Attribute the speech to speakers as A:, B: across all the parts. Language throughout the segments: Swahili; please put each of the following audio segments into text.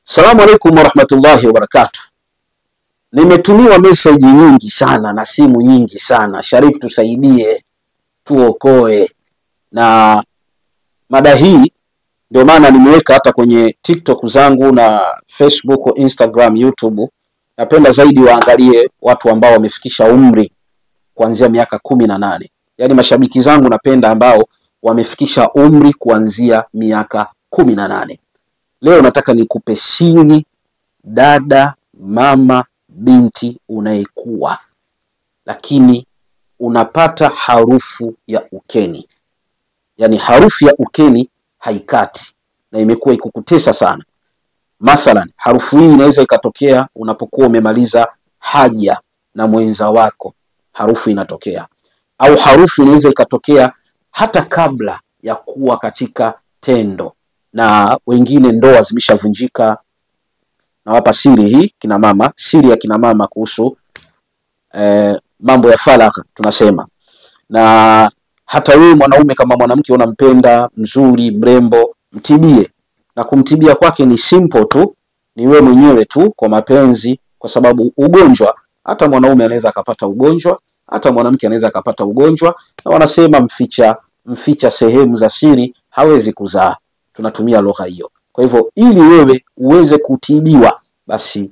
A: Assalamu alaikum warahmatullahi wabarakatuh. Nimetumiwa message nyingi sana na simu nyingi sana. Sharif, tusaidie, tuokoe. Na mada hii ndio maana nimeweka hata kwenye TikTok zangu na Facebook, Instagram, YouTube. Napenda zaidi waangalie watu ambao wamefikisha umri kuanzia miaka 18. Yaani mashabiki zangu napenda ambao wamefikisha umri kuanzia miaka 18. Leo nataka nikupe siri, dada, mama, binti unayekuwa, lakini unapata harufu ya ukeni. Yaani harufu ya ukeni haikati na imekuwa ikukutesa sana. Mathalan, harufu hii inaweza ikatokea unapokuwa umemaliza haja na mwenza wako, harufu inatokea. Au harufu inaweza ikatokea hata kabla ya kuwa katika tendo. Na wengine ndoa zimeshavunjika. Na wapa siri hii kina mama, siri ya kina mama kuhusu mambo ya falaka tunasema. Na hata wewe mwanaume kama mwanamke unampenda, mzuri, mrembo, mtibie. Na kumtibia kwake ni simple tu, ni wewe mwenyewe tu kwa mapenzi, kwa sababu ugonjwa hata mwanaume anaweza akapata ugonjwa, hata mwanamke anaweza akapata ugonjwa, na wanasema mficha sehemu za siri hawezi kuzaa. Tunatumia lugha hiyo. Kwa hivyo ili wewe uweze kutibiwa, basi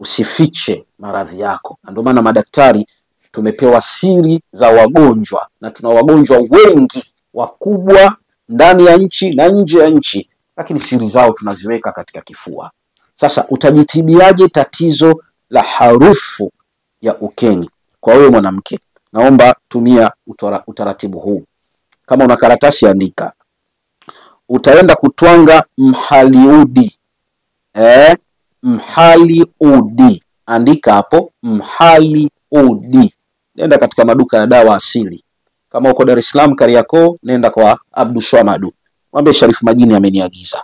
A: usifiche maradhi yako. Ndio maana madaktari tumepewa siri za wagonjwa, na tuna wagonjwa wengi wakubwa ndani ya nchi na nje ya nchi, lakini siri zao tunaziweka katika kifua. Sasa utajitibiaje tatizo la harufu ya ukeni? Kwa wewe mwanamke, naomba tumia utaratibu huu. Kama una karatasi andika. Utaenda kutwanga mhaliudi. Mhaliudi. Andika hapo mhaliudi. Nenda katika maduka ya dawa asili. Kama uko Dar es Salaam Kariakoo, nenda kwa Abdul Swamadu. Mwambie Sharif Majini ameniagiza.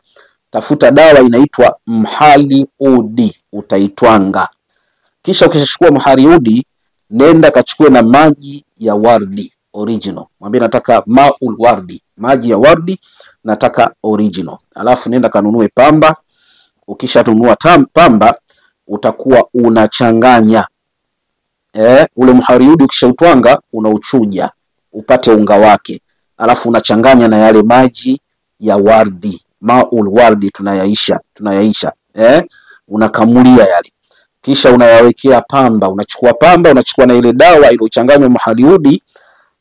A: Tafuta dawa inaitwa mhaliudi, utaitwanga. Kisha ukishachukua mhaliudi, nenda kachukue na maji ya wardi original. Mwambie nataka maul wardi, maji ya wardi nataka original. Alafu nenda kanunue pamba. Ukishatunua pamba utakuwa unachanganya. Ule mhariudi ukishautwanga unauchuja upate unga wake. Alafu unachanganya na yale maji ya wardi, maul wardi tunayaisha. Unakamulia yale. Kisha unayawekea pamba. Unachukua na ile dawa iliyochanganywa mhariudi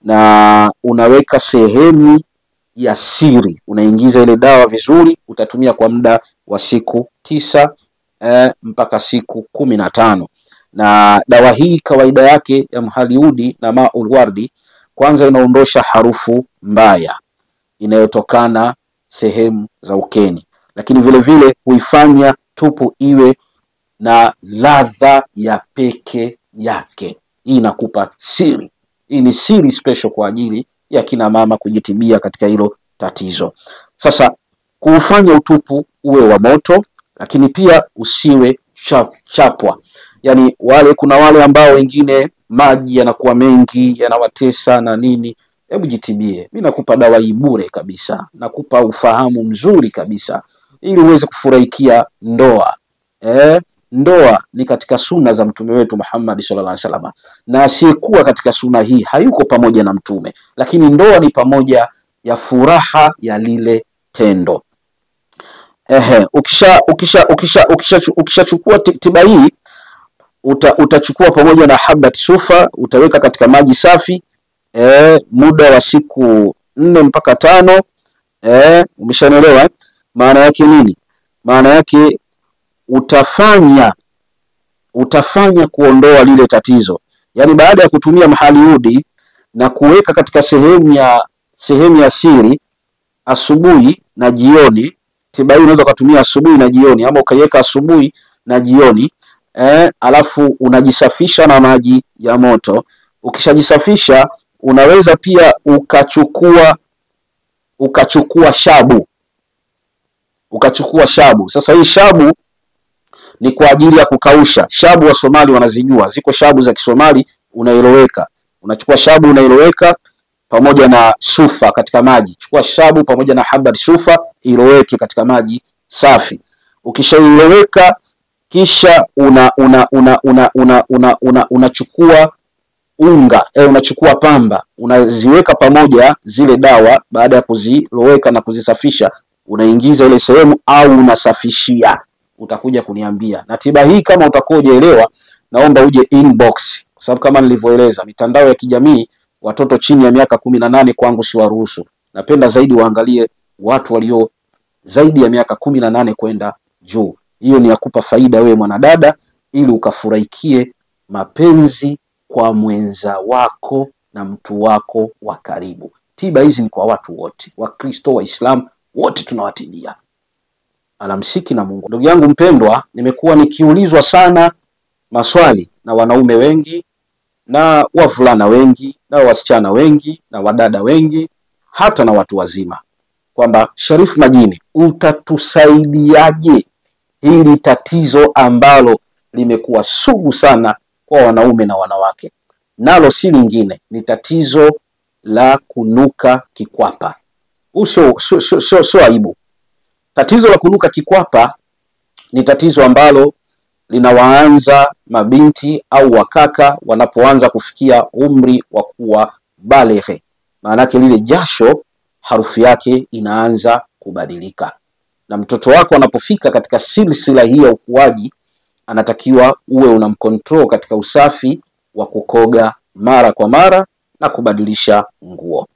A: na unaweka sehemu ya siri. Unaingiza ile dawa vizuri. Utatumia kwa muda wa siku 9 mpaka siku 15. Na dawa hii kawaida yake ya mhaliudi na maul wardi, kwanza inaondosha harufu mbaya inayotokana sehemu za ukeni, lakini vile vile huifanya tupu iwe na ladha ya peke yake. Hii inakupa siri. Hii ni siri special kwa ajili ya kina mama kujitibia katika hilo tatizo. Sasa kuufanya utupu uwe wa moto, lakini pia usiwe chapwa. Yani kuna wale ambao wengine maji yanakuwa mengi, yanawatesa na nini. Hebu jitibie. Mimi nakupa dawa hii bure kabisa. Nakupa ufahamu mzuri kabisa ili uweze kufurahikia ndoa. Ndoa ni katika sunna za mtume wetu Muhammad sallallahu alaihi wasallam. Na asiyekuwa katika sunna hii hayuko pamoja na mtume. Lakini ndoa ni ya furaha ya lile tendo. Ukishachukua tiba hii, utachukua pamoja na habat sufa, utaweka katika maji safi muda wa siku 4 mpaka 5. Umeshanielewa? Maana yake nini? Maana yake utafanya kuondoa lile tatizo. Yani baada ya kutumia mhaliudi na kuweka katika sehemu ya siri asubuhi na jioni. Tiba hii unaweza kutumia asubuhi na jioni, ama ukaiweka asubuhi na jioni. Alafu unajisafisha na maji ya moto. Ukishajisafisha unaweza pia ukachukua shabu. Sasa hii shabu ni kwa ajili ya kukausha. Shabu wa Somali wanazijua. Ziko shabu za Kisomali unailoweka. Unachukua shabu unailoweka pamoja na sufa katika maji. Chukua shabu pamoja na habat sufa iloweke katika maji safi. Ukishailoweka kisha unachukua unga, unachukua pamba, unaziweka pamoja zile dawa. Baada ya kuziloweka na kuzisafisha, unaingiza ile sehemu au unasafishia. Utakuja kuniambia. Na tiba hii kama utakojeelewa, naomba uje inbox, kwa sababu kama nilivyoeleza, mitandao ya kijamii watoto chini ya miaka 18 kwangu si waruhusu. Napenda zaidi waangalie watu walio zaidi ya miaka 18 kwenda juu. Hiyo ni yakupa faida wewe mwanadada, ili ukafurahikie mapenzi kwa mwenza wako na mtu wako wa karibu. Tiba hizi ni kwa watu wote, Wakristo, Waislamu, wote tunawatibia. Alamsiki na Mungu. Ndugu yangu mpendwa, nimekuwa nikiulizwa sana maswali na wanaume wengi na wavulana wengi na wasichana wengi na wadada wengi, hata na watu wazima, kwamba Sharif Majini, utatusaidiaje hili tatizo ambalo limekuwa sugu sana kwa wanaume na wanawake? Nalo si lingine, ni tatizo la kunuka kikwapa. So aibu. Tatizo la kunuka kikwapa ni tatizo ambalo linawaanza mabinti au wakaka wanapoanza kufikia umri wa kuwa balighe. Maana yake lile jasho harufu yake inaanza kubadilika. Na mtoto wako anapofika katika silsila hii ya ukuaji, anatakiwa uwe unamcontrol katika usafi wa kukoga mara kwa mara na kubadilisha nguo.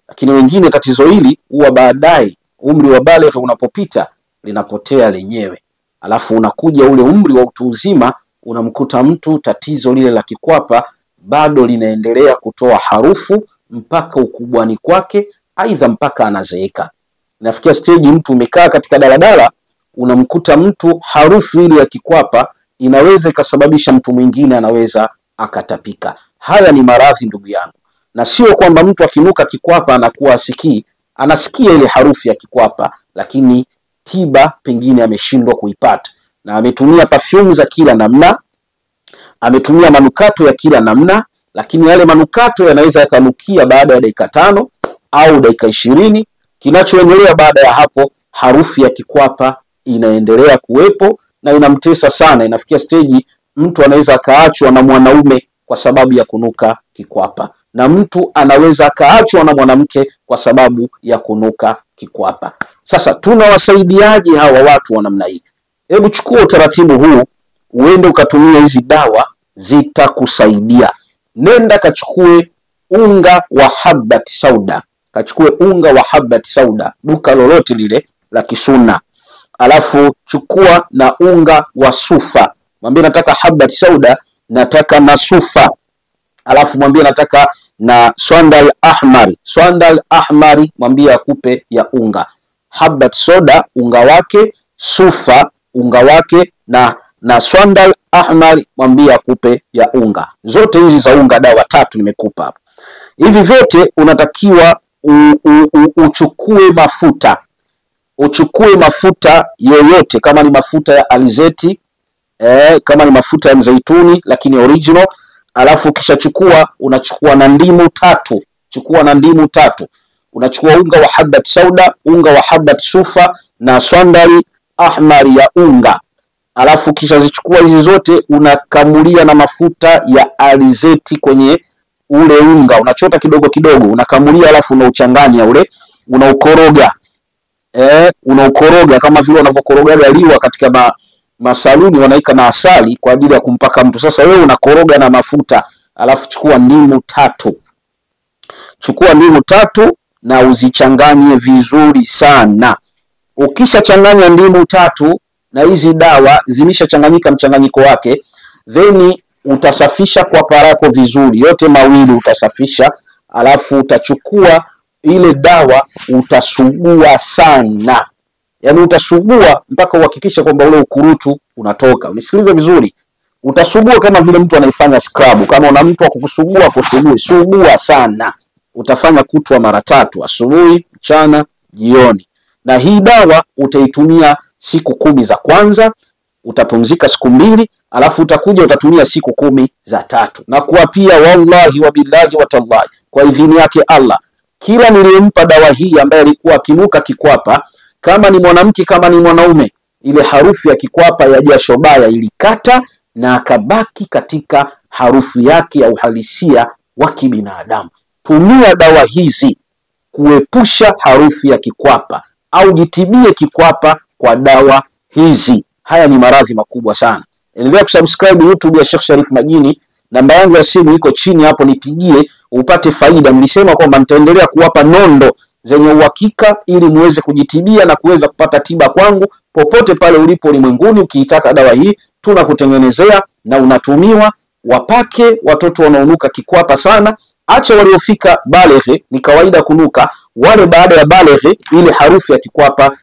A: Lakini wengine tatizo hili huwa baadaye umri wa balighe unapopita linapotea lenyewe. Alafu unakuja ule umri wa utu uzima, unamkuta mtu tatizo lile la kikwapa bado linaendelea kutoa harufu mpaka ukubwani kwake, aidha mpaka anazeeka. Nafikia stage mtu umekaa katika daladala, unamkuta mtu harufu ile ya kikwapa inaweza ikasababisha mtu mwingine anaweza akatapika. Haya ni maradhi ndugu yangu. Na sio kwamba mtu akinuka kikwapa anakuwa asikii, anasikia ile harufu ya kikwapa, lakini tiba pengine ameshindwa kuipata, na ametumia perfume za kila namna, ametumia manukato ya kila namna, lakini yale manukato yanaweza yakanukia baada ya dakika 5 au dakika 20. Kinachoendelea baada ya hapo, harufu ya kikwapa inaendelea kuwepo na inamtesa sana. Inafikia stage mtu anaweza akaachwa na mwanaume kwa sababu ya kunuka kikwapa, na mtu anaweza akaachwa na mwanamke kwa sababu ya kunuka kikwapa. Sasa tunawasaidiaje hawa watu wa namna hii? Hebu chukua utaratibu huu, uende ukatumia hizi dawa, zitakusaidia. Nenda kachukue unga wa habat sauda. Kachukue unga wa habat sauda duka lolote lile la kisuna. Alafu chukua na unga wa sufa. Mwambie nataka habat sauda, nataka na sufa. Alafu mwambie nataka na swandal ahmari. Swandal ahmari mwambie akupe ya unga. Habat soda unga wake, sufa unga wake, na swandal ahmari mwambie akupe ya unga. Zote hizi za unga dawa 3 nimekupa hapa. Hivi vyote unatakiwa uchukue mafuta. Uchukue mafuta yoyote, kama ni mafuta ya alizeti, kama ni mafuta ya mzaituni lakini original. Alafu kisha unachukua na ndimu 3. Chukua na ndimu 3. Unachukua unga wa habat sauda, unga wa habat sufa na swandali ahmari ya unga. Alafu kisha zichukua hizi zote, unakamulia na mafuta ya alizeti kwenye ule unga. Unachota kidogo kidogo, unakamulia, alafu unauchanganya ule, unaukoroga. Unaukoroga kama vile unavyokoroga liwa katika masaluni, wanaika na asali kwa ajili ya kumpaka mtu. Sasa wewe unakoroga na mafuta. Alafu chukua ndimu 3. Chukua ndimu 3 na uzichanganye vizuri sana. Ukisha changanya ndimu 3 na hizi dawa zimeshachanganyika mchanganyiko wake, then utasafisha kwa parako vizuri, yote mawili utasafisha. Alafu utachukua ile dawa, utasugua sana. Yaani utasugua mpaka uhakikisha kwamba ule ukurutu unatoka. Unisikilize vizuri. Utasugua kama vile mtu anaifanya scrub. Kama una mtu wa kukusugua, kusugue, sugua sana. Utafanya kutwa mara 3, asubuhi, mchana, jioni. Na hii dawa utaitumia siku 10 za kwanza, utapumzika siku 2, alafu utakuja utatumia siku 10 za tatu. Na kuapia wallahi wa billahi wa tallahi, kwa idhini yake Allah, kila niliyempa dawa hii ambaye alikuwa akinuka kikwapa, kama ni mwanamke kama ni mwanaume, ile harufu ya kikwapa ya jasho baya ilikata na akabaki katika harufu yake ya uhalisia wa kibinadamu. Tumia dawa hizi kuepusha harufu ya kikwapa, au jitibie kikwapa kwa dawa hizi. Haya ni maradhi makubwa sana. Endelea kusubscribe YouTube ya Sheikh Sharif Majini. Namba yangu ya simu iko chini hapo, nipigie upate faida. Nilisema kwamba nitaendelea kuwapa nondo zenye uhakika ili muweze kujitibia na kuweza kupata tiba kwangu popote pale ulipo ulimwenguni. Ukiitaka dawa hii tunakutengenezea na unatumiwa. Wapake watoto wanaonuka kikwapa sana. Acha waliofika baleghe, ni kawaida kunuka. Wale baada ya baleghe ile harufu ya kikwapa